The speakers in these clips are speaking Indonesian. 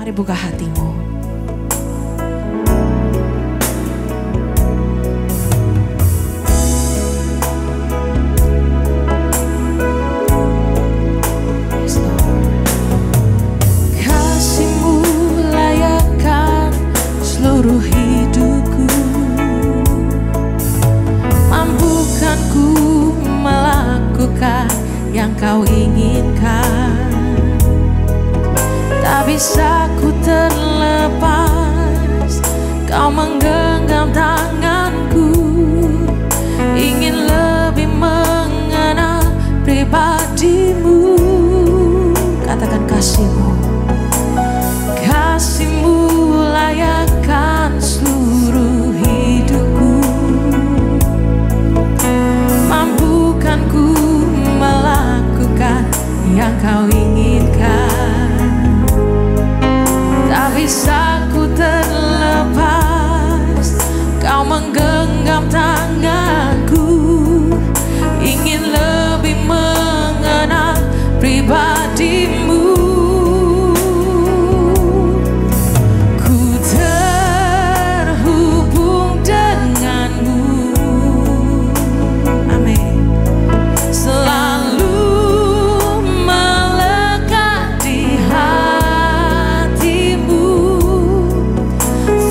Mari buka hatimu. Kasih-Mu layakkan seluruh hidupku, mampukan ku melakukan yang Kau inginkan. Tak bisa ku terlepas, Kau menggenggam tanganku, ingin lebih mengenal pribadi-Mu. Katakan kasih-Mu. Kasih-Mu layakkan seluruh hidupku, mampukan ku melakukan yang Kau inginkan. Tak bisa ku terlepas, Kau menggenggam tanganku, ingin lebih mengenal pribadi-Mu. Ku terhubung dengan-Mu, amin. Selalu melekat di hatimu,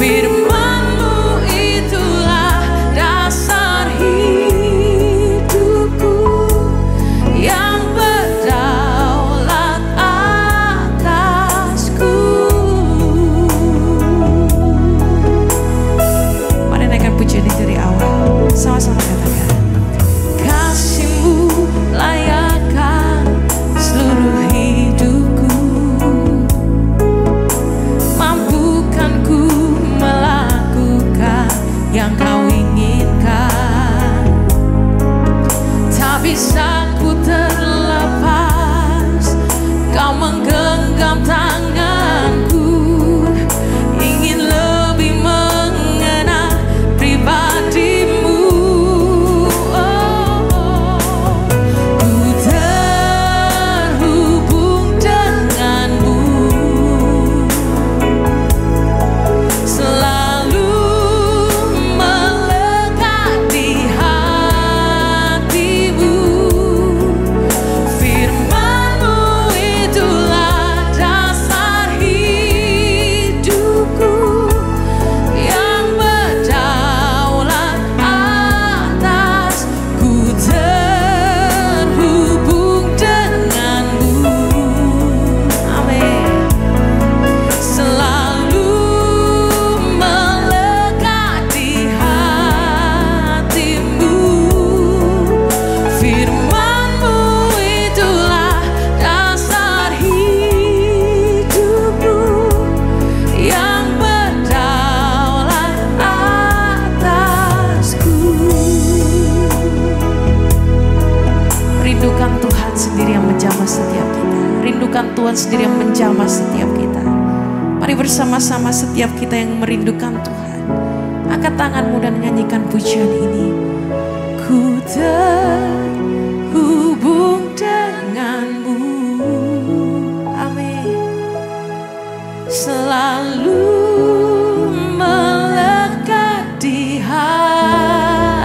firman-Mu itulah dasar hidupku yang berdaulat atasku. Mari naikkan pujian ini dari awal, sama-sama katakan. Kasih-Mu layakkan seluruh hidupku, mampukan ku melakukan yang Kau inginkan. Tak bisa ku terlepas, Kau menggenggam tanganku, ingin lebih mengenal pribadi-Mu. Ku terhubung dengan-Mu, selalu melekat di hatimu, firman-Mu itulah dasar hidupku yang berdaulat atas. Ku terhubung dengan-Mu, amin. Selalu melekat di hatimu, firman-Mu itulah dasar hidupku yang berdaulat atasku. Rindukan Tuhan sendiri yang menjamah setiap kita. Rindukan Tuhan sendiri yang menjamah setiap kita. Mari bersama-sama setiap kita yang merindukan Tuhan, angkat tanganmu dan nyanyikan pujian ini. Ku terhubung dengan-Mu, amin. Selalu melekat di hatimu,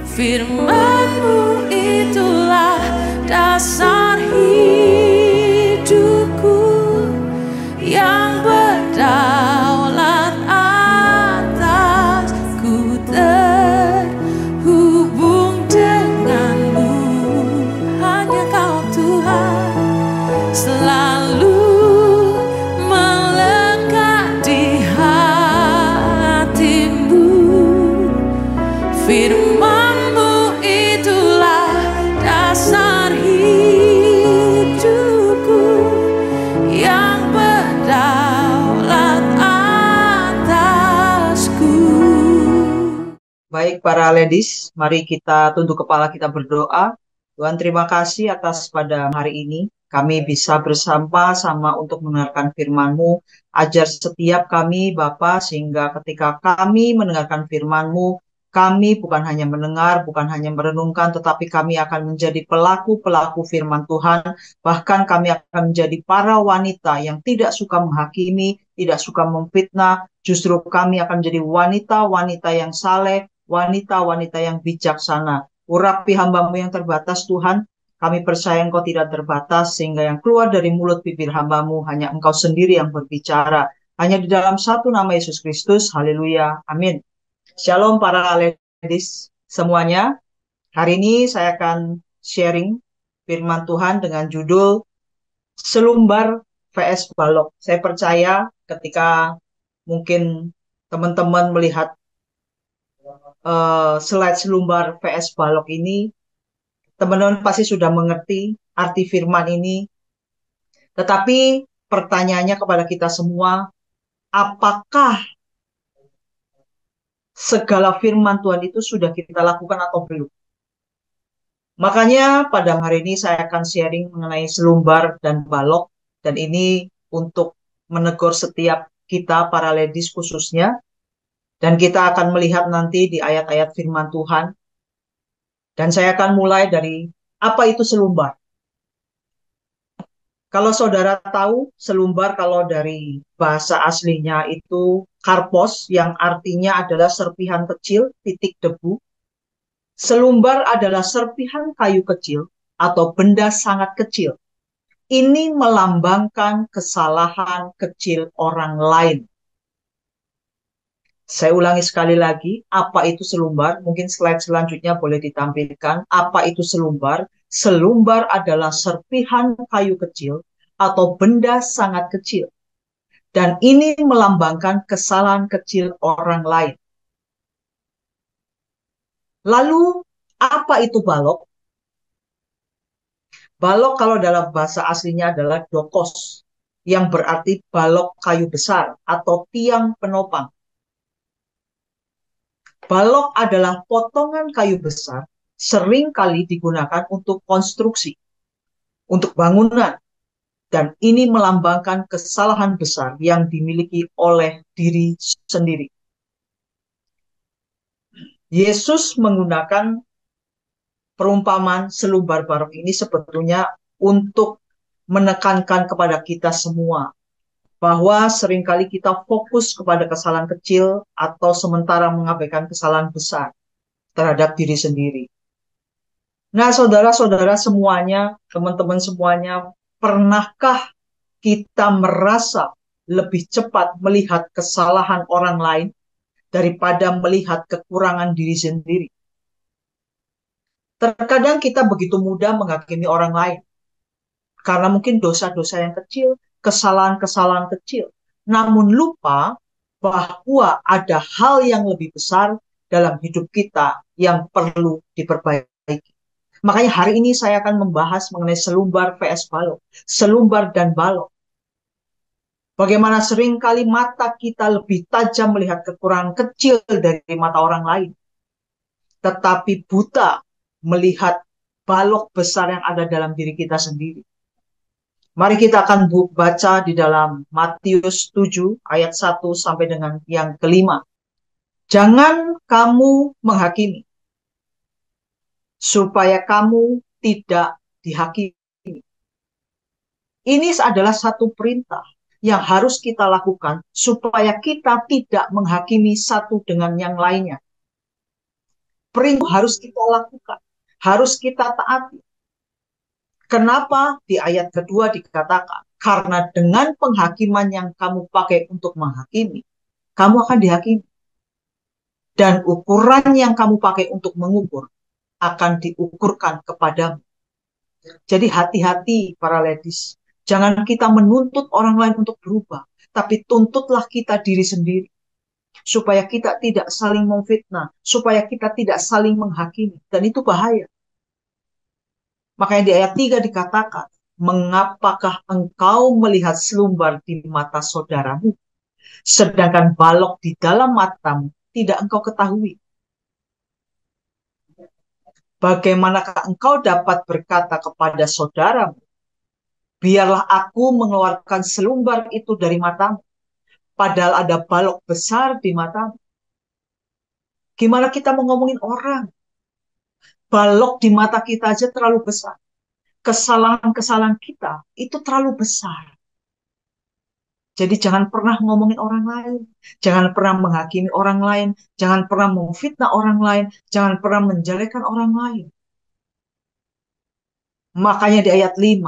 firman-Mu itulah dasar hidupku yang berdaulat atas. Ku terhubung dengan-Mu, hanya Kau Tuhan, selalu melekat di hatimu, firman-Mu itulah dasar hidupku yang berdaulat atasku. Baik para ladies, mari kita tunduk kepala, kita berdoa. Tuhan, terima kasih atas pada hari ini kami bisa bersama-sama untuk mendengarkan firman-Mu. Ajar setiap kami Bapa, sehingga ketika kami mendengarkan firman-Mu, Kami bukan hanya mendengar, bukan hanya merenungkan, tetapi kami akan menjadi pelaku-pelaku firman Tuhan. Bahkan kami akan menjadi para wanita yang tidak suka menghakimi, tidak suka memfitnah. Justru kami akan menjadi wanita-wanita yang saleh, wanita-wanita yang bijaksana. Urapi hamba-Mu yang terbatas, Tuhan. Kami percaya Engkau tidak terbatas, sehingga yang keluar dari mulut bibir hamba-Mu hanya Engkau sendiri yang berbicara. Hanya di dalam satu nama Yesus Kristus. Haleluya. Amin. Shalom para ladies semuanya. Hari ini saya akan sharing firman Tuhan dengan judul Selumbar vs Balok. Saya percaya ketika mungkin teman-teman melihat slide selumbar vs balok ini, teman-teman pasti sudah mengerti arti firman ini. Tetapi pertanyaannya kepada kita semua, apakah segala firman Tuhan itu sudah kita lakukan atau belum? Makanya pada hari ini saya akan sharing mengenai selumbar dan balok. Dan ini untuk menegur setiap kita, para ladies khususnya. Dan kita akan melihat nanti di ayat-ayat firman Tuhan. Dan saya akan mulai dari apa itu selumbar. Kalau saudara tahu, selumbar kalau dari bahasa aslinya itu karpos, yang artinya adalah serpihan kecil, titik debu. Selumbar adalah serpihan kayu kecil atau benda sangat kecil. Ini melambangkan kesalahan kecil orang lain. Saya ulangi sekali lagi, apa itu selumbar? Mungkin slide selanjutnya boleh ditampilkan. Apa itu selumbar? Selumbar adalah serpihan kayu kecil atau benda sangat kecil. Dan ini melambangkan kesalahan kecil orang lain. Lalu, apa itu balok? Balok kalau dalam bahasa aslinya adalah dokos, yang berarti balok kayu besar atau tiang penopang. Balok adalah potongan kayu besar, sering kali digunakan untuk konstruksi, untuk bangunan, dan ini melambangkan kesalahan besar yang dimiliki oleh diri sendiri. Yesus menggunakan perumpamaan selumbar balok ini sebetulnya untuk menekankan kepada kita semua bahwa seringkali kita fokus kepada kesalahan kecil atau sementara mengabaikan kesalahan besar terhadap diri sendiri. Nah, saudara-saudara semuanya, teman-teman semuanya, pernahkah kita merasa lebih cepat melihat kesalahan orang lain daripada melihat kekurangan diri sendiri? Terkadang kita begitu mudah menghakimi orang lain karena mungkin dosa-dosa yang kecil, kesalahan-kesalahan kecil. Namun lupa bahwa ada hal yang lebih besar dalam hidup kita yang perlu diperbaiki. Makanya hari ini saya akan membahas mengenai selumbar vs balok. Selumbar dan balok. Bagaimana seringkali mata kita lebih tajam melihat kekurangan kecil dari mata orang lain. Tetapi buta melihat balok besar yang ada dalam diri kita sendiri. Mari kita akan baca di dalam Matius 7 ayat 1 sampai dengan yang kelima. Jangan kamu menghakimi, supaya kamu tidak dihakimi. Ini adalah satu perintah yang harus kita lakukan supaya kita tidak menghakimi satu dengan yang lainnya. Perintah harus kita lakukan, harus kita taati. Kenapa di ayat kedua dikatakan, karena dengan penghakiman yang kamu pakai untuk menghakimi, kamu akan dihakimi. Dan ukuran yang kamu pakai untuk mengukur akan diukurkan kepadamu. Jadi hati-hati para ladies. Jangan kita menuntut orang lain untuk berubah, tapi tuntutlah kita diri sendiri. Supaya kita tidak saling memfitnah, supaya kita tidak saling menghakimi. Dan itu bahaya. Makanya di ayat 3 dikatakan, mengapakah engkau melihat selumbar di mata saudaramu, sedangkan balok di dalam matamu tidak engkau ketahui? Bagaimanakah engkau dapat berkata kepada saudaramu, biarlah aku mengeluarkan selumbar itu dari matamu, padahal ada balok besar di matamu? Gimana kita mau ngomongin orang? Balok di mata kita aja terlalu besar. Kesalahan-kesalahan kita itu terlalu besar. Jadi jangan pernah ngomongin orang lain. Jangan pernah menghakimi orang lain. Jangan pernah memfitnah orang lain. Jangan pernah menjelekkan orang lain. Makanya di ayat 5,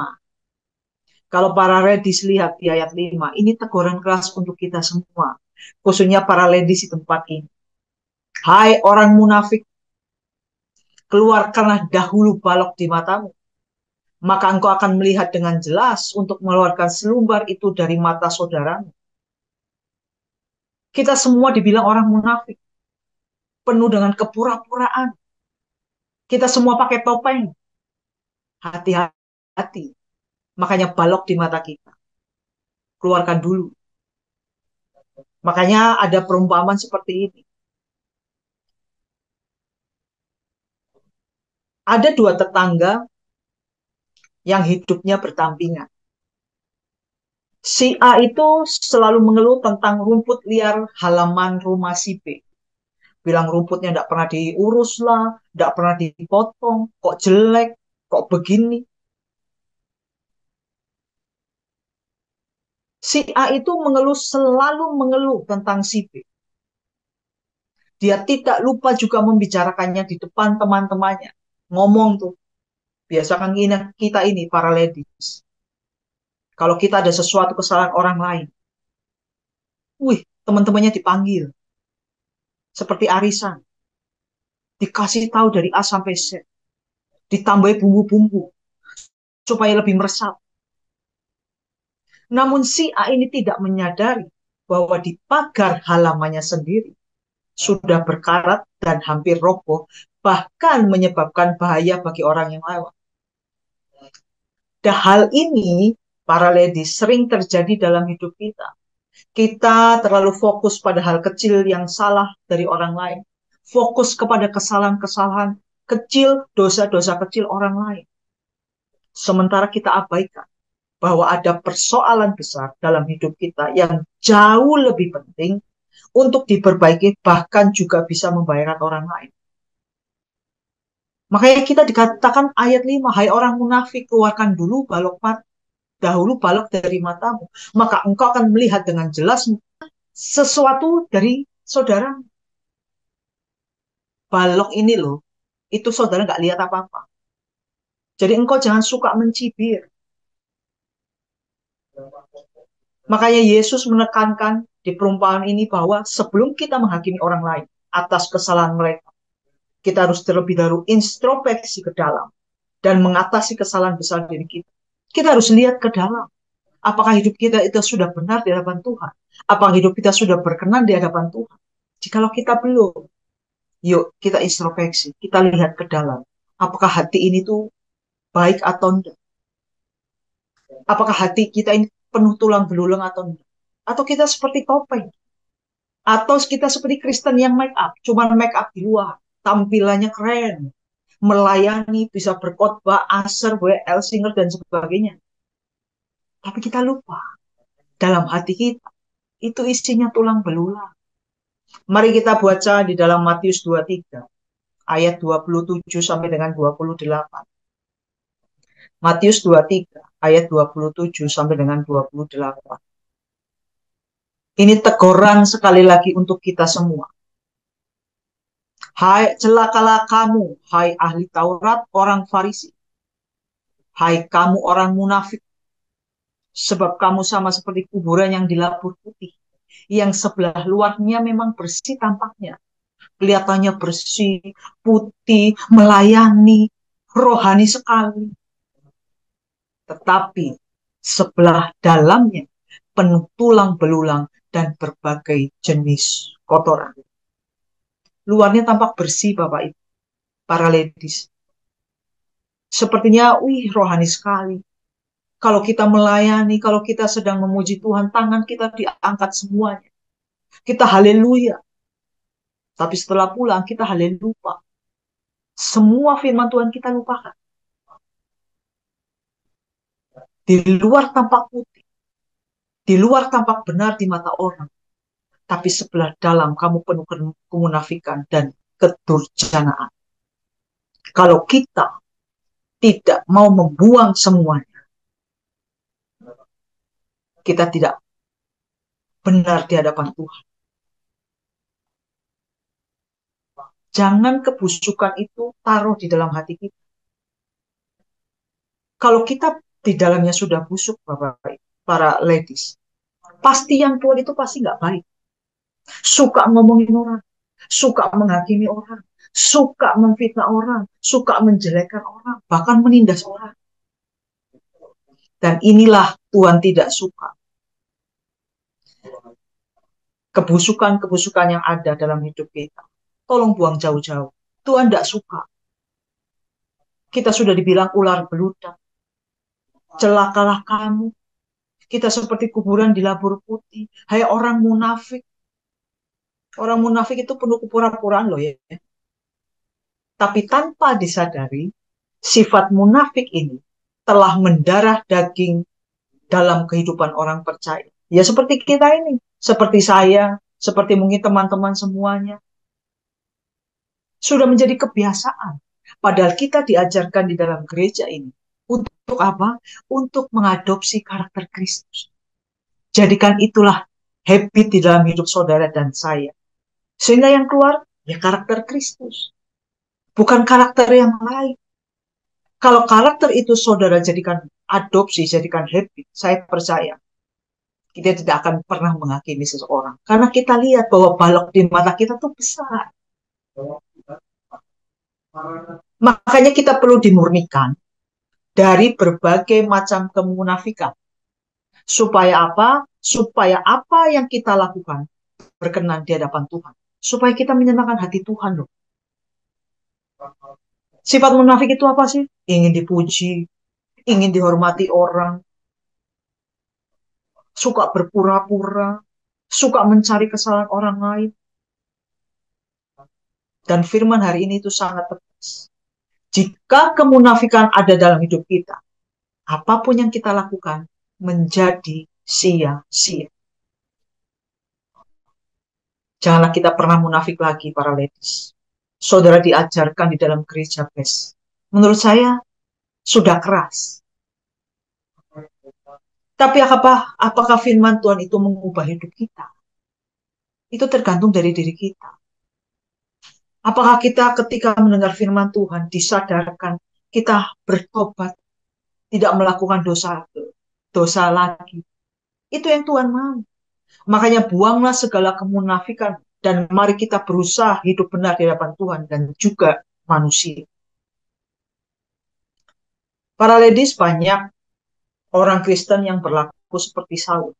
kalau para ladies lihat di ayat 5, ini teguran keras untuk kita semua. Khususnya para ladies di tempat ini. Hai orang munafik, keluarkanlah dahulu balok di matamu. Maka engkau akan melihat dengan jelas untuk mengeluarkan selumbar itu dari mata saudaramu. Kita semua dibilang orang munafik, penuh dengan kepura-puraan. Kita semua pakai topeng. Hati-hati. Makanya balok di mata kita. Keluarkan dulu. Makanya ada perumpamaan seperti ini. Ada dua tetangga yang hidupnya berdampingan. Si A itu selalu mengeluh tentang rumput liar halaman rumah si B. Bilang rumputnya tidak pernah diurus lah, tidak pernah dipotong, kok jelek, kok begini. Si A itu selalu mengeluh tentang si B. Dia tidak lupa juga membicarakannya di depan teman-temannya. Ngomong tuh, biasakan kita ini, para ladies. Kalau kita ada sesuatu kesalahan orang lain, teman-temannya dipanggil. Seperti arisan. Dikasih tahu dari A sampai Z. Ditambahi bumbu-bumbu. Supaya lebih meresap. Namun si A ini tidak menyadari bahwa di pagar halamannya sendiri sudah berkarat dan hampir roboh, bahkan menyebabkan bahaya bagi orang yang lewat. Dan hal ini, para ladies, sering terjadi dalam hidup kita. Kita terlalu fokus pada hal kecil yang salah dari orang lain. Fokus kepada kesalahan-kesalahan kecil, dosa-dosa kecil orang lain. Sementara kita abaikan bahwa ada persoalan besar dalam hidup kita yang jauh lebih penting untuk diperbaiki, bahkan juga bisa membahayakan orang lain. Makanya kita dikatakan ayat 5, hai orang munafik, keluarkan dahulu balok dari matamu, maka engkau akan melihat dengan jelas sesuatu dari saudara. Balok ini loh, itu saudara nggak lihat apa-apa. Jadi engkau jangan suka mencibir. Makanya Yesus menekankan di perumpamaan ini bahwa sebelum kita menghakimi orang lain atas kesalahan mereka, kita harus terlebih dahulu introspeksi ke dalam dan mengatasi kesalahan besar diri kita. Kita harus lihat ke dalam. Apakah hidup kita itu sudah benar di hadapan Tuhan? Apakah hidup kita sudah berkenan di hadapan Tuhan? Jikalau kita belum, yuk kita introspeksi, kita lihat ke dalam. Apakah hati ini tuh baik atau enggak? Apakah hati kita ini penuh tulang belulang atau enggak? Atau kita seperti topeng? Atau kita seperti Kristen yang make up, cuman make up di luar, tampilannya keren, melayani, bisa berkhotbah, aser, WL, singer, dan sebagainya. Tapi kita lupa, dalam hati kita, itu isinya tulang belulang. Mari kita baca di dalam Matius 23, ayat 27 sampai dengan 28. Matius 23, ayat 27 sampai dengan 28. Ini teguran sekali lagi untuk kita semua. Hai, celakalah kamu, hai ahli Taurat, orang Farisi. Hai kamu orang munafik, sebab kamu sama seperti kuburan yang dilapur putih, yang sebelah luarnya memang bersih tampaknya. Kelihatannya bersih, putih, melayani, rohani sekali. Tetapi sebelah dalamnya penuh tulang belulang dan berbagai jenis kotoran. Luarnya tampak bersih, Bapak Ibu, para ladies. Sepertinya, rohani sekali. Kalau kita melayani, kalau kita sedang memuji Tuhan, tangan kita diangkat semuanya. Kita haleluya. Tapi setelah pulang, kita haleluya. Semua firman Tuhan kita lupakan. Di luar tampak putih. Di luar tampak benar di mata orang. Tapi sebelah dalam kamu penuh kemunafikan dan kedurjanaan. Kalau kita tidak mau membuang semuanya, kita tidak benar di hadapan Tuhan. Jangan kebusukan itu taruh di dalam hati kita. Kalau kita di dalamnya sudah busuk, Bapak, para ladies, pasti yang tua itu pasti nggak baik. Suka ngomongin orang, suka menghakimi orang, suka memfitnah orang, suka menjelekkan orang, bahkan menindas orang. Dan inilah Tuhan tidak suka. Kebusukan-kebusukan yang ada dalam hidup kita, tolong buang jauh-jauh. Tuhan tidak suka. Kita sudah dibilang ular beludak. Celakalah kamu. Kita seperti kuburan di labur putih. Hai orang munafik. Orang munafik itu penuh kepura-puraan loh ya. Tapi tanpa disadari, sifat munafik ini telah mendarah daging dalam kehidupan orang percaya. Ya seperti kita ini. Seperti saya, seperti mungkin teman-teman semuanya. Sudah menjadi kebiasaan. Padahal kita diajarkan di dalam gereja ini. Untuk apa? Untuk mengadopsi karakter Kristus. Jadikan itulah habit di dalam hidup saudara dan saya. Sehingga yang keluar, ya karakter Kristus. Bukan karakter yang lain. Kalau karakter itu saudara jadikan adopsi, jadikan habit, saya percaya kita tidak akan pernah menghakimi seseorang. Karena kita lihat bahwa balok di mata kita tuh besar. Makanya kita perlu dimurnikan dari berbagai macam kemunafikan. Supaya apa? Supaya apa yang kita lakukan berkenan di hadapan Tuhan. Supaya kita menyenangkan hati Tuhan loh. Sifat munafik itu apa sih? Ingin dipuji, ingin dihormati orang, suka berpura-pura, suka mencari kesalahan orang lain. Dan firman hari ini itu sangat tegas. Jika kemunafikan ada dalam hidup kita, apapun yang kita lakukan menjadi sia-sia. Janganlah kita pernah munafik lagi, para ladies. Saudara diajarkan di dalam gereja best. Menurut saya, sudah keras. Tapi apakah firman Tuhan itu mengubah hidup kita? Itu tergantung dari diri kita. Apakah kita ketika mendengar firman Tuhan disadarkan, kita bertobat, tidak melakukan dosa lagi. Itu yang Tuhan mau. Makanya buanglah segala kemunafikan dan mari kita berusaha hidup benar di hadapan Tuhan dan juga manusia. Para ladies, banyak orang Kristen yang berlaku seperti Saul.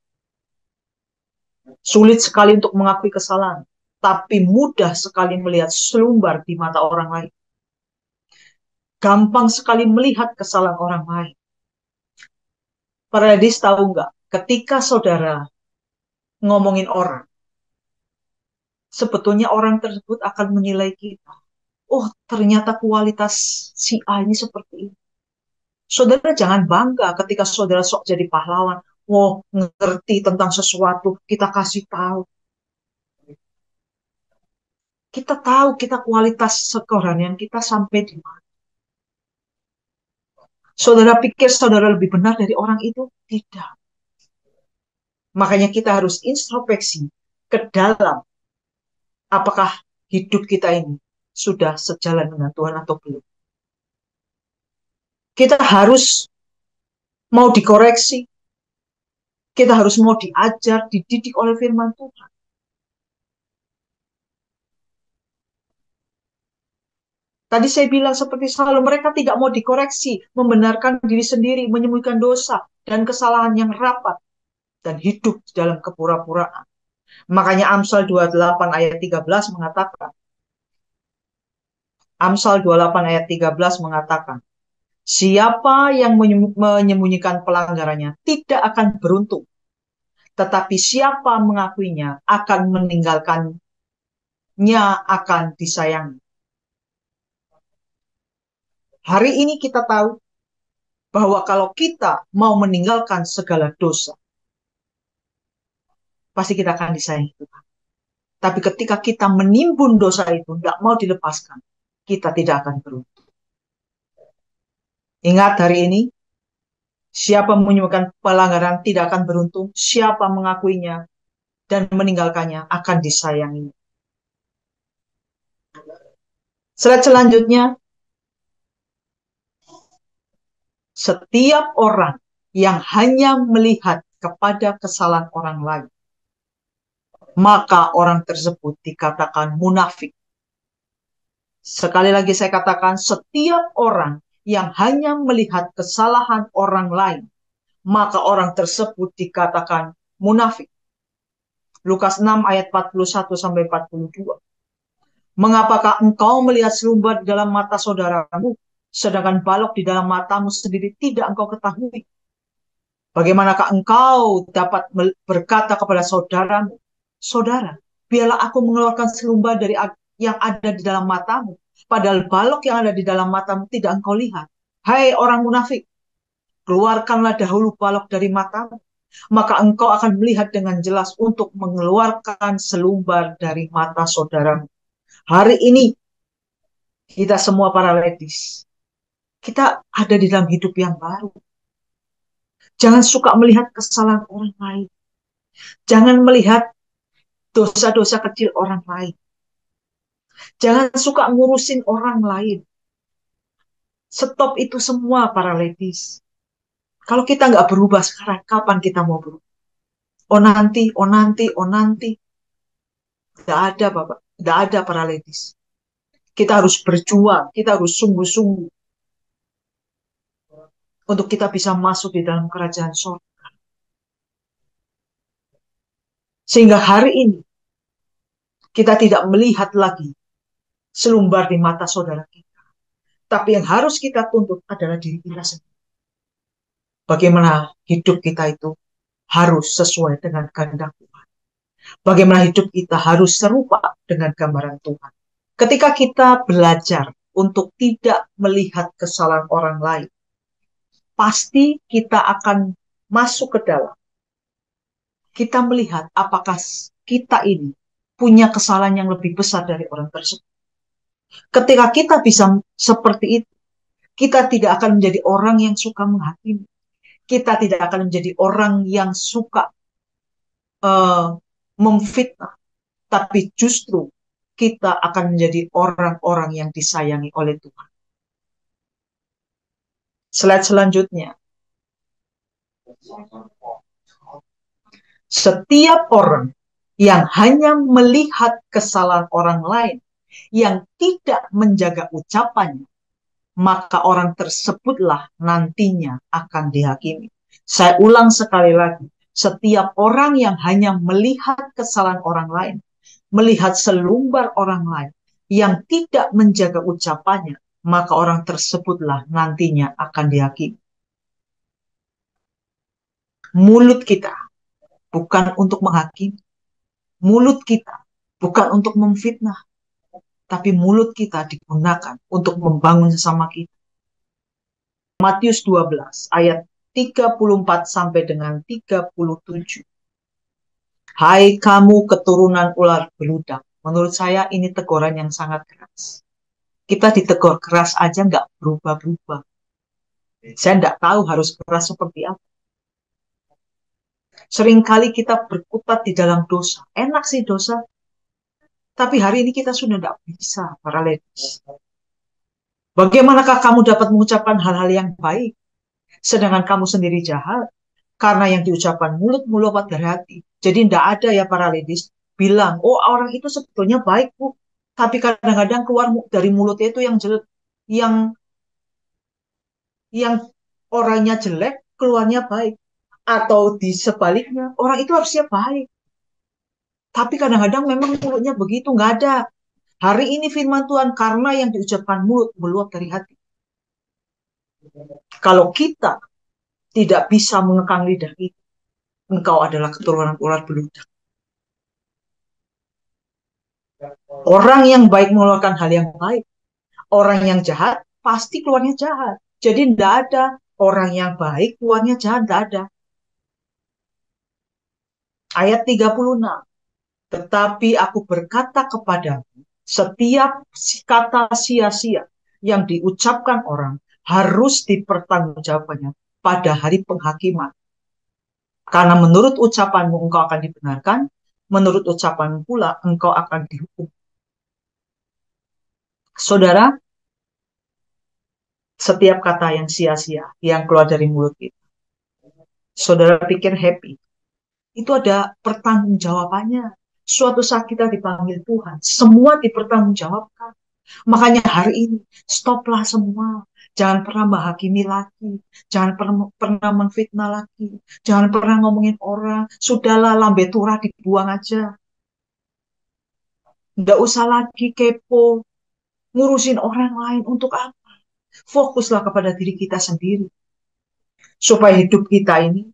Sulit sekali untuk mengakui kesalahan, tapi mudah sekali melihat selumbar di mata orang lain. Gampang sekali melihat kesalahan orang lain. Para ladies tahu nggak, ketika saudara ngomongin orang, sebetulnya orang tersebut akan menilai kita. Oh, ternyata kualitas si A ini seperti ini. Saudara jangan bangga ketika saudara sok jadi pahlawan. Oh, ngerti tentang sesuatu, kita kasih tahu. Kita tahu kita kualitas kerohanian kita sampai di mana. Saudara pikir saudara lebih benar dari orang itu? Tidak. Makanya kita harus introspeksi ke dalam apakah hidup kita ini sudah sejalan dengan Tuhan atau belum. Kita harus mau dikoreksi. Kita harus mau diajar, dididik oleh firman Tuhan. Tadi saya bilang seperti selalu, mereka tidak mau dikoreksi, membenarkan diri sendiri, menyembunyikan dosa dan kesalahan yang rapat, dan hidup dalam kepura-puraan. Makanya Amsal 28 ayat 13 mengatakan, Amsal 28 ayat 13 mengatakan, siapa yang menyembunyikan pelanggarannya tidak akan beruntung, tetapi siapa mengakuinya akan meninggalkannya akan disayangi. Hari ini kita tahu bahwa kalau kita mau meninggalkan segala dosa, pasti kita akan disayangi Tuhan. Tapi ketika kita menimbun dosa itu, tidak mau dilepaskan, kita tidak akan beruntung. Ingat hari ini, siapa menyebabkan pelanggaran tidak akan beruntung, siapa mengakuinya dan meninggalkannya akan disayangi. Slide selanjutnya, setiap orang yang hanya melihat kepada kesalahan orang lain, maka orang tersebut dikatakan munafik. Sekali lagi saya katakan, setiap orang yang hanya melihat kesalahan orang lain, maka orang tersebut dikatakan munafik. Lukas 6 ayat 41-42. Mengapakah engkau melihat selumbar di dalam mata saudaramu, sedangkan balok di dalam matamu sendiri tidak engkau ketahui? Bagaimanakah engkau dapat berkata kepada saudaramu, saudara, biarlah aku mengeluarkan selumbar dari yang ada di dalam matamu, padahal balok yang ada di dalam matamu tidak engkau lihat. Hai orang munafik, keluarkanlah dahulu balok dari matamu, maka engkau akan melihat dengan jelas untuk mengeluarkan selumbar dari mata saudaramu. Hari ini, kita semua para ladies, kita ada di dalam hidup yang baru. Jangan suka melihat kesalahan orang lain. Jangan melihat dosa-dosa kecil orang lain. Jangan suka ngurusin orang lain. Stop itu semua para ladies. Kalau kita nggak berubah sekarang, kapan kita mau berubah? Oh nanti, oh nanti, oh nanti. Tidak ada Bapak, tidak ada para ladies. Kita harus berjuang, kita harus sungguh-sungguh untuk kita bisa masuk di dalam kerajaan surga. Sehingga hari ini kita tidak melihat lagi selumbar di mata saudara kita. Tapi yang harus kita tuntut adalah diri kita sendiri. Bagaimana hidup kita itu harus sesuai dengan kehendak Tuhan. Bagaimana hidup kita harus serupa dengan gambaran Tuhan. Ketika kita belajar untuk tidak melihat kesalahan orang lain, pasti kita akan masuk ke dalam. Kita melihat apakah kita ini punya kesalahan yang lebih besar dari orang tersebut. Ketika kita bisa seperti itu, kita tidak akan menjadi orang yang suka menghakimi. Kita tidak akan menjadi orang yang suka memfitnah. Tapi justru kita akan menjadi orang-orang yang disayangi oleh Tuhan. Slide selanjutnya. Setiap orang yang hanya melihat kesalahan orang lain, yang tidak menjaga ucapannya, maka orang tersebutlah nantinya akan dihakimi. Saya ulang sekali lagi, setiap orang yang hanya melihat kesalahan orang lain, melihat selumbar orang lain, yang tidak menjaga ucapannya, maka orang tersebutlah nantinya akan dihakimi. Mulut kita bukan untuk menghakimi, mulut kita bukan untuk memfitnah, tapi mulut kita digunakan untuk membangun sesama kita. Matius 12 ayat 34 sampai dengan 37. Hai kamu keturunan ular beludak. Menurut saya ini teguran yang sangat keras. Kita ditegur keras aja nggak berubah-berubah. Saya nggak tahu harus keras seperti apa. Seringkali kita berkutat di dalam dosa. Enak sih dosa. Tapi hari ini kita sudah tidak bisa, para ladies. Bagaimanakah kamu dapat mengucapkan hal-hal yang baik, sedangkan kamu sendiri jahat? Karena yang diucapkan mulut meluap dari hati. Jadi tidak ada ya para ladies bilang, oh orang itu sebetulnya baik bu, tapi kadang-kadang keluar dari mulutnya itu yang jelek, yang orangnya jelek keluarnya baik, atau di sebaliknya orang itu harusnya baik, tapi kadang-kadang memang mulutnya begitu. Nggak ada. Hari ini firman Tuhan, karena yang diucapkan mulut meluap dari hati. Kalau kita tidak bisa mengekang lidah itu, engkau adalah keturunan ular beludak. Orang yang baik mengeluarkan hal yang baik. Orang yang jahat pasti keluarnya jahat. Jadi tidak ada orang yang baik keluarnya jahat, tidak ada. Ayat 36. Tetapi aku berkata kepadamu, setiap kata sia-sia yang diucapkan orang harus dipertanggungjawabkannya pada hari penghakiman. Karena menurut ucapanmu engkau akan dibenarkan, menurut ucapanmu pula engkau akan dihukum. Saudara, setiap kata yang sia-sia yang keluar dari mulut kita, saudara pikir happy, itu ada pertanggungjawabannya. Suatu saat kita dipanggil Tuhan, semua dipertanggungjawabkan. Makanya hari ini, stoplah semua. Jangan pernah menghakimi lagi. Jangan pernah menfitnah lagi. Jangan pernah ngomongin orang. Sudahlah, lambe turah dibuang aja. Nggak usah lagi kepo. Ngurusin orang lain untuk apa? Fokuslah kepada diri kita sendiri. Supaya hidup kita ini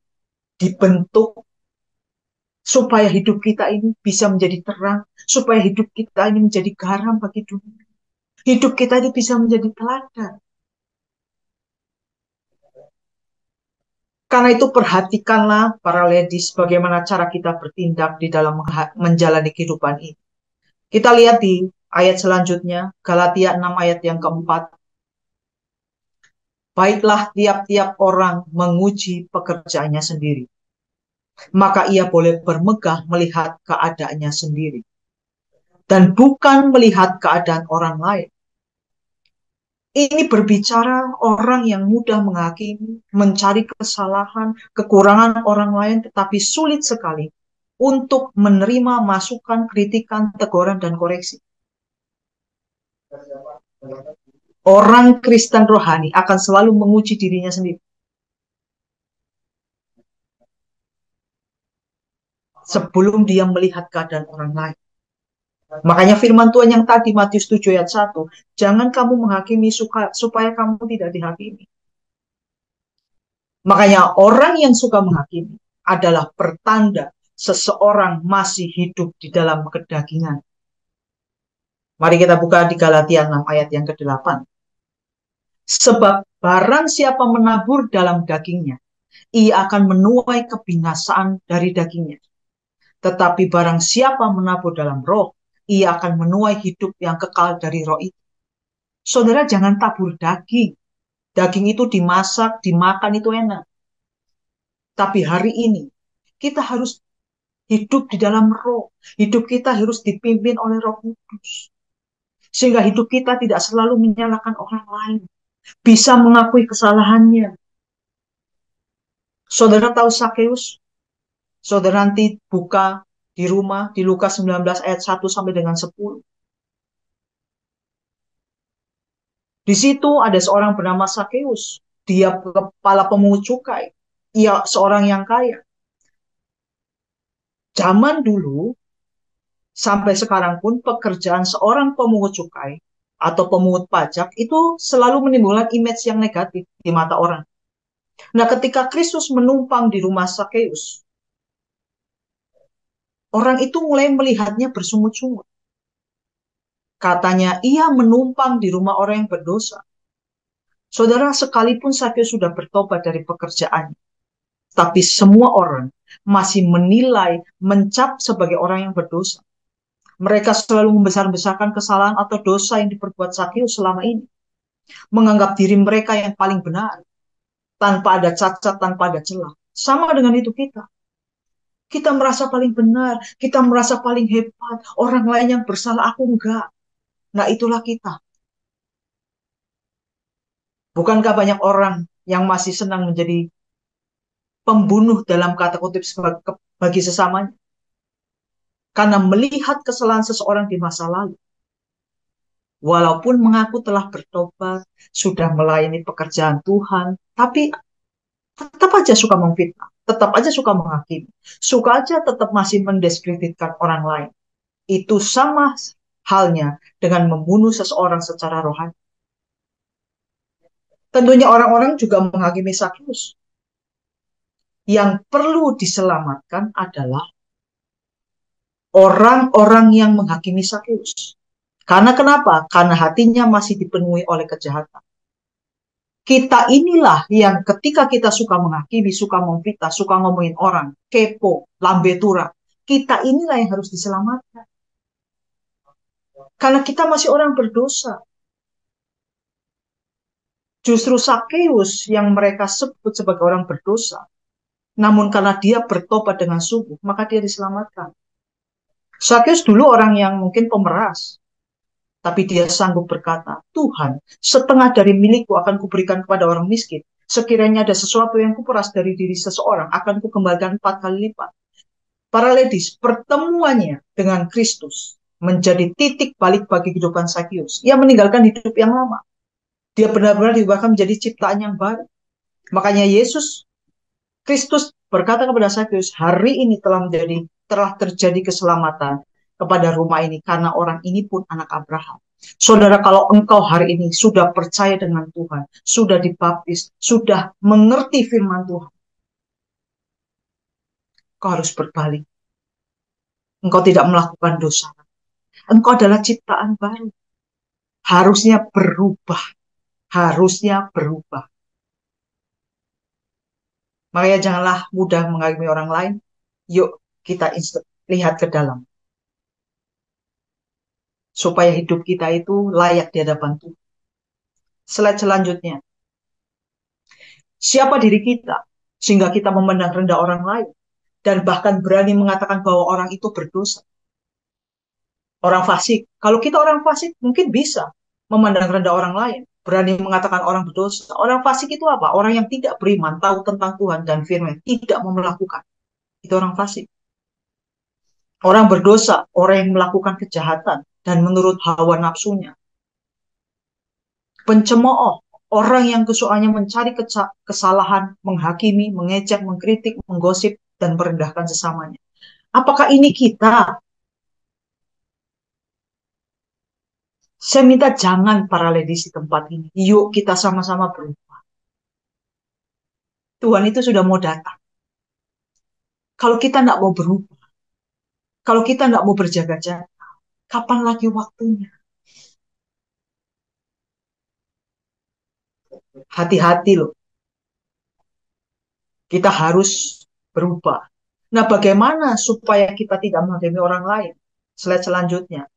dibentuk, supaya hidup kita ini bisa menjadi terang, supaya hidup kita ini menjadi garam bagi dunia. Hidup kita ini bisa menjadi teladan. Karena itu perhatikanlah para ladies bagaimana cara kita bertindak di dalam menjalani kehidupan ini. Kita lihat di ayat selanjutnya, Galatia 6 ayat yang keempat. Baiklah tiap-tiap orang menguji pekerjaannya sendiri. Maka ia boleh bermegah melihat keadaannya sendiri. Dan bukan melihat keadaan orang lain. Ini berbicara orang yang mudah menghakimi, mencari kesalahan, kekurangan orang lain, tetapi sulit sekali untuk menerima masukan, kritikan, teguran, dan koreksi. Orang Kristen rohani akan selalu menguji dirinya sendiri. Sebelum dia melihat keadaan orang lain. Makanya firman Tuhan yang tadi Matius 7 ayat 1, jangan kamu menghakimi supaya kamu tidak dihakimi. Makanya orang yang suka menghakimi adalah pertanda seseorang masih hidup di dalam kedagingan. Mari kita buka di Galatia 6 ayat yang ke-8. Sebab barang siapa menabur dalam dagingnya, ia akan menuai kebinasaan dari dagingnya. Tetapi barang siapa menabur dalam roh, ia akan menuai hidup yang kekal dari roh itu. Saudara, jangan tabur daging. Daging itu dimasak, dimakan itu enak. Tapi hari ini, kita harus hidup di dalam roh. Hidup kita harus dipimpin oleh Roh Kudus. Sehingga hidup kita tidak selalu menyalahkan orang lain. Bisa mengakui kesalahannya. Saudara tahu Sakeus? Saudara nanti buka di rumah di Lukas 19 ayat 1 sampai dengan 10. Di situ ada seorang bernama Sakeus. Dia kepala pemungut cukai. Ia seorang yang kaya. Zaman dulu sampai sekarang pun pekerjaan seorang pemungut cukai atau pemungut pajak itu selalu menimbulkan image yang negatif di mata orang. Nah, ketika Kristus menumpang di rumah Sakeus, orang itu mulai melihatnya bersungut-sungut. Katanya, ia menumpang di rumah orang yang berdosa. Saudara, sekalipun Sakeus sudah bertobat dari pekerjaannya, tapi semua orang masih menilai, mencap sebagai orang yang berdosa. Mereka selalu membesar-besarkan kesalahan atau dosa yang diperbuat Sakeus selama ini. Menganggap diri mereka yang paling benar, tanpa ada cacat, tanpa ada celah. Sama dengan itu kita. Kita merasa paling benar, kita merasa paling hebat. Orang lain yang bersalah, aku enggak. Nah, itulah kita. Bukankah banyak orang yang masih senang menjadi pembunuh dalam kata kutip bagi sesamanya? Karena melihat kesalahan seseorang di masa lalu. Walaupun mengaku telah bertobat, sudah melayani pekerjaan Tuhan, tapi tetap aja suka memfitnah, tetap aja suka menghakimi, suka aja tetap masih mendiskreditkan orang lain. Itu sama halnya dengan membunuh seseorang secara rohani. Tentunya orang-orang juga menghakimi Sakeus. Yang perlu diselamatkan adalah orang-orang yang menghakimi Sakeus. Karena kenapa? Karena hatinya masih dipenuhi oleh kejahatan. Kita inilah yang ketika kita suka menghakimi, suka memfitnah, suka ngomongin orang, kepo, lambe tura, Kita inilah yang harus diselamatkan. Karena kita masih orang berdosa. Justru Sakeus yang mereka sebut sebagai orang berdosa, namun karena dia bertobat dengan sungguh, maka dia diselamatkan. Sakeus dulu orang yang mungkin pemeras, tapi dia sanggup berkata, Tuhan, setengah dari milikku akan kuberikan kepada orang miskin. Sekiranya ada sesuatu yang kuperas dari diri seseorang, akan kukembalikan 4 kali lipat. Para ladies, pertemuannya dengan Kristus menjadi titik balik bagi kehidupan Sakeus. Ia meninggalkan hidup yang lama. Dia benar-benar diubahkan menjadi ciptaan yang baru. Makanya Yesus Kristus berkata kepada Sakeus, hari ini telah terjadi keselamatan kepada rumah ini karena orang ini pun anak Abraham. Saudara, kalau engkau hari ini sudah percaya dengan Tuhan, sudah dibaptis, sudah mengerti firman Tuhan, engkau harus berbalik. Engkau tidak melakukan dosa. Engkau adalah ciptaan baru. Harusnya berubah. Harusnya berubah. Makanya janganlah mudah menghakimi orang lain. Yuk kita lihat ke dalam. Supaya hidup kita itu layak di hadapan Tuhan. Slide selanjutnya. Siapa diri kita sehingga kita memandang rendah orang lain dan bahkan berani mengatakan bahwa orang itu berdosa. Orang fasik. Kalau kita orang fasik mungkin bisa memandang rendah orang lain, berani mengatakan orang berdosa. Orang fasik itu apa? Orang yang tidak beriman, tahu tentang Tuhan dan firman, tidak mau melakukan. Itu orang fasik. Orang berdosa, orang yang melakukan kejahatan dan menurut hawa nafsunya. Pencemooh, orang yang kesukaannya mencari kesalahan, menghakimi, mengejek, mengkritik, menggosip, dan merendahkan sesamanya. Apakah ini kita? Saya minta jangan para ladies di tempat ini. Yuk kita sama-sama berubah. Tuhan itu sudah mau datang. Kalau kita tidak mau berubah, kalau kita tidak mau berjaga-jaga, kapan lagi waktunya? Hati-hati loh. Kita harus berubah. Nah, bagaimana supaya kita tidak menghakimi orang lain? Slide selanjutnya.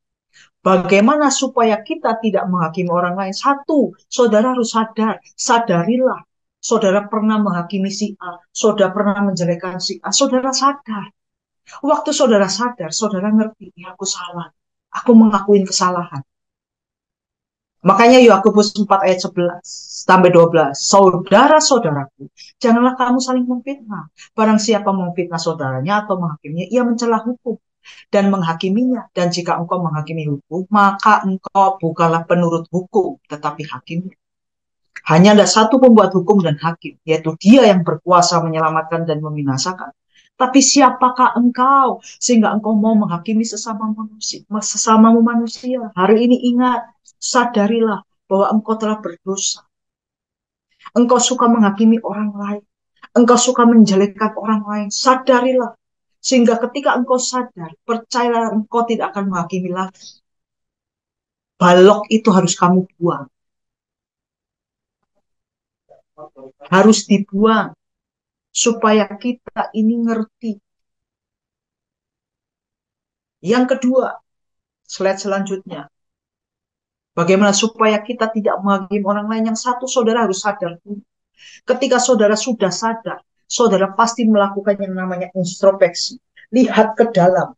Bagaimana supaya kita tidak menghakimi orang lain? Satu, saudara harus sadar. Sadarilah. Saudara pernah menghakimi si A. Saudara pernah menjelekkan si A. Saudara sadar. Waktu saudara sadar, saudara ngerti, ya aku salah. Aku mengakuin kesalahan. Makanya Yakobus 4 ayat 11 sampai 12. Saudara-saudaraku, janganlah kamu saling memfitnah. Barang siapa memfitnah saudaranya atau menghakiminya, ia mencela hukum dan menghakiminya. Dan jika engkau menghakimi hukum, maka engkau bukanlah penurut hukum, tetapi hakim. Hanya ada satu pembuat hukum dan hakim, yaitu dia yang berkuasa menyelamatkan dan membinasakan. Tapi siapakah engkau sehingga engkau mau menghakimi sesamamu manusia? Hari ini ingat, sadarilah bahwa engkau telah berdosa. Engkau suka menghakimi orang lain. Engkau suka menjelekkan orang lain. Sadarilah. Sehingga ketika engkau sadar, percayalah engkau tidak akan menghakimi lagi. Balok itu harus kamu buang. Harus dibuang. Supaya kita ini ngerti. Yang kedua, slide selanjutnya. Bagaimana supaya kita tidak menghakimi orang lain? Yang satu, saudara harus sadar. Ketika saudara sudah sadar, saudara pasti melakukan yang namanya introspeksi. Lihat ke dalam.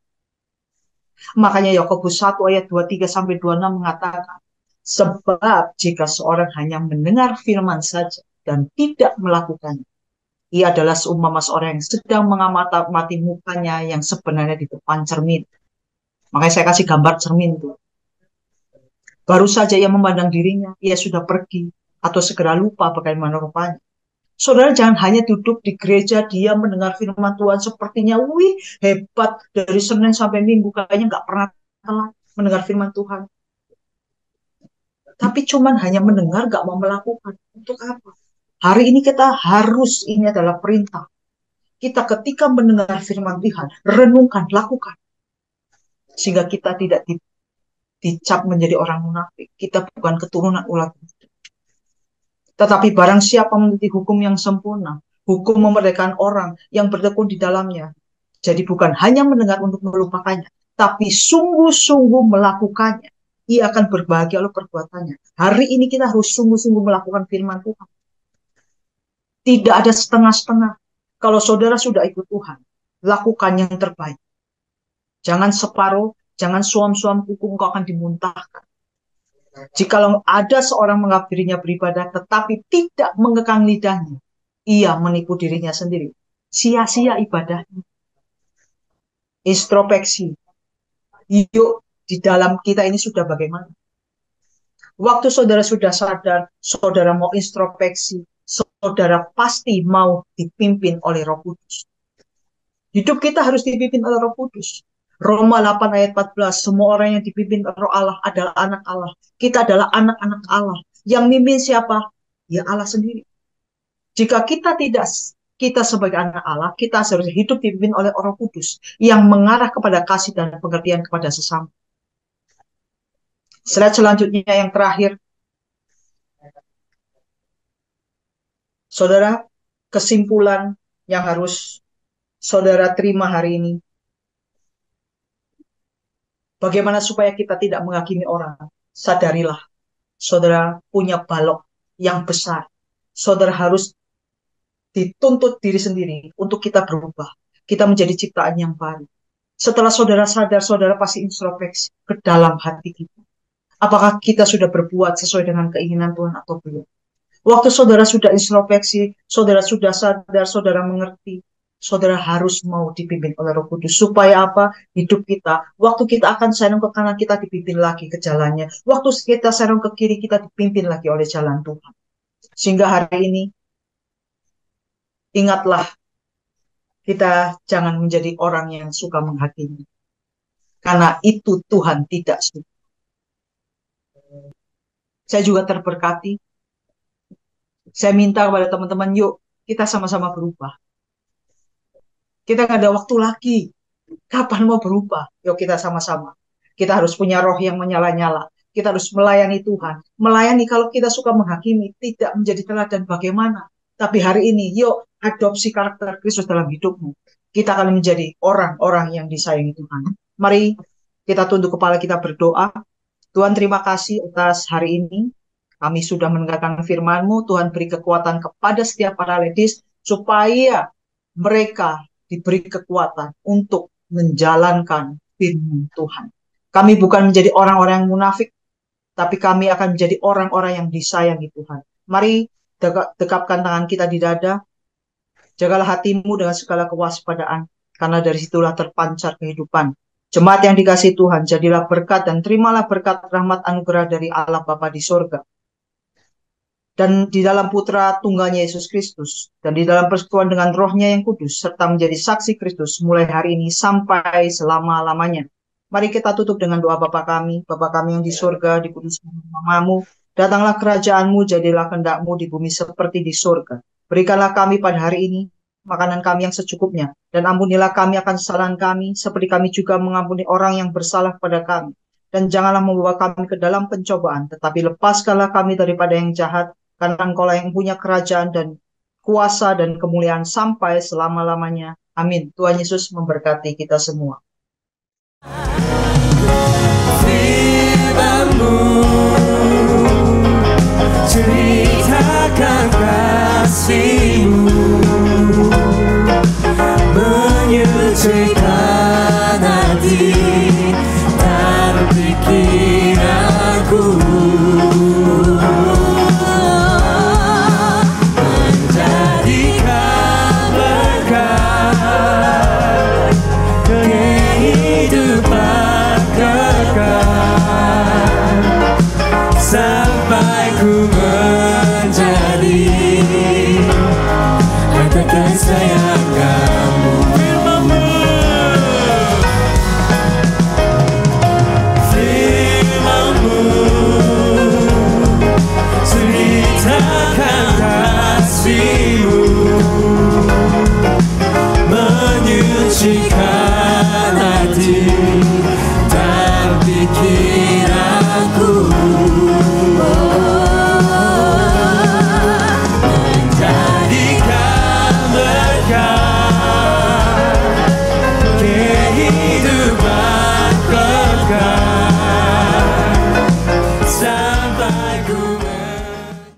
Makanya Yakobus 1 ayat 23 sampai 26 mengatakan, sebab jika seorang hanya mendengar firman saja dan tidak melakukannya, ia adalah seumpama seorang yang sedang mengamati mukanya yang sebenarnya di depan cermin. Makanya saya kasih gambar cermin tuh. Baru saja ia memandang dirinya, ia sudah pergi atau segera lupa bagaimana rupanya. Saudara jangan hanya duduk di gereja, dia mendengar firman Tuhan sepertinya, wih hebat dari Senin sampai Minggu, kayaknya nggak pernah telat mendengar firman Tuhan. Tapi cuman hanya mendengar, nggak mau melakukan. Untuk apa? Hari ini kita harus, ini adalah perintah. Kita ketika mendengar firman Tuhan, renungkan, lakukan. Sehingga kita tidak dicap menjadi orang munafik. Kita bukan keturunan ulat bumi. Tetapi barang siapa meneliti hukum yang sempurna, hukum memerdekakan orang yang bertekun di dalamnya, Jadi bukan hanya mendengar untuk melupakannya, tapi sungguh-sungguh melakukannya. Ia akan berbahagia oleh perbuatannya. Hari ini kita harus sungguh-sungguh melakukan firman Tuhan. Tidak ada setengah-setengah. Kalau saudara sudah ikut Tuhan, lakukan yang terbaik. Jangan separuh, jangan suam-suam kuku, engkau akan dimuntahkan. Jikalau ada seorang menganggap dirinya beribadah, tetapi tidak mengekang lidahnya, ia menipu dirinya sendiri. Sia-sia ibadahnya. Introspeksi. Yuk, di dalam kita ini sudah bagaimana? Waktu saudara sudah sadar, saudara mau introspeksi, saudara pasti mau dipimpin oleh Roh Kudus. Hidup kita harus dipimpin oleh Roh Kudus. Roma 8 ayat 14, semua orang yang dipimpin Roh Allah adalah anak Allah. Kita adalah anak-anak Allah. Yang mimpin siapa? Ya Allah sendiri. Jika kita sebagai anak Allah, kita harus hidup dipimpin oleh Roh Kudus yang mengarah kepada kasih dan pengertian kepada sesama. Slide selanjutnya yang terakhir. Saudara, kesimpulan yang harus saudara terima hari ini. Bagaimana supaya kita tidak menghakimi orang? Sadarilah, saudara punya balok yang besar. Saudara harus dituntut diri sendiri untuk kita berubah. Kita menjadi ciptaan yang baru. Setelah saudara sadar, saudara pasti introspeksi ke dalam hati kita. Apakah kita sudah berbuat sesuai dengan keinginan Tuhan atau belum? Waktu saudara sudah introspeksi, saudara sudah sadar, saudara mengerti, saudara harus mau dipimpin oleh Roh Kudus. Supaya apa? Hidup kita, waktu kita akan serong ke kanan, kita dipimpin lagi ke jalannya. Waktu kita serong ke kiri, kita dipimpin lagi oleh jalan Tuhan. Sehingga hari ini, ingatlah, kita jangan menjadi orang yang suka menghakimi. Karena itu Tuhan tidak suka. Saya juga terberkati. Saya minta kepada teman-teman, yuk kita sama-sama berubah. Kita nggak ada waktu lagi. Kapan mau berubah? Yuk kita sama-sama. Kita harus punya roh yang menyala-nyala. Kita harus melayani Tuhan. Melayani kalau kita suka menghakimi, tidak menjadi teladan bagaimana. Tapi hari ini, yuk adopsi karakter Kristus dalam hidupmu. Kita akan menjadi orang-orang yang disayangi Tuhan. Mari kita tunduk kepala, kita berdoa. Tuhan, terima kasih atas hari ini. Kami sudah mendengarkan firman-Mu. Tuhan, beri kekuatan kepada setiap para ladies supaya mereka diberi kekuatan untuk menjalankan firman Tuhan. Kami bukan menjadi orang-orang yang munafik, tapi kami akan menjadi orang-orang yang disayangi Tuhan. Mari dekapkan tangan kita di dada. Jagalah hatimu dengan segala kewaspadaan, karena dari situlah terpancar kehidupan. Jemaat yang dikasihi Tuhan, jadilah berkat dan terimalah berkat rahmat anugerah dari Allah Bapa di surga. Dan di dalam putra tunggalnya Yesus Kristus, dan di dalam persekutuan dengan rohnya yang kudus, serta menjadi saksi Kristus mulai hari ini sampai selama-lamanya. Mari kita tutup dengan doa Bapa kami yang di surga, dikuduskan namamu, datanglah kerajaanmu, jadilah kehendak-mu di bumi seperti di surga. Berikanlah kami pada hari ini makanan kami yang secukupnya, dan ampunilah kami akan kesalahan kami, seperti kami juga mengampuni orang yang bersalah kepada kami. Dan janganlah membawa kami ke dalam pencobaan, tetapi lepaskanlah kami daripada yang jahat, karena Engkau-lah yang punya kerajaan dan kuasa dan kemuliaan sampai selama-lamanya. Amin. Tuhan Yesus memberkati kita semua. Firman-Mu, ceritakan kasih-Mu, menyucikan hati dan pikiranku, menjadikan berkat kehidupan kekal, sampai ku menjadi anak kesayangan-Mu. Firman-Mu, ceritakan kasih-Mu, menyucikan hati dan pikiran.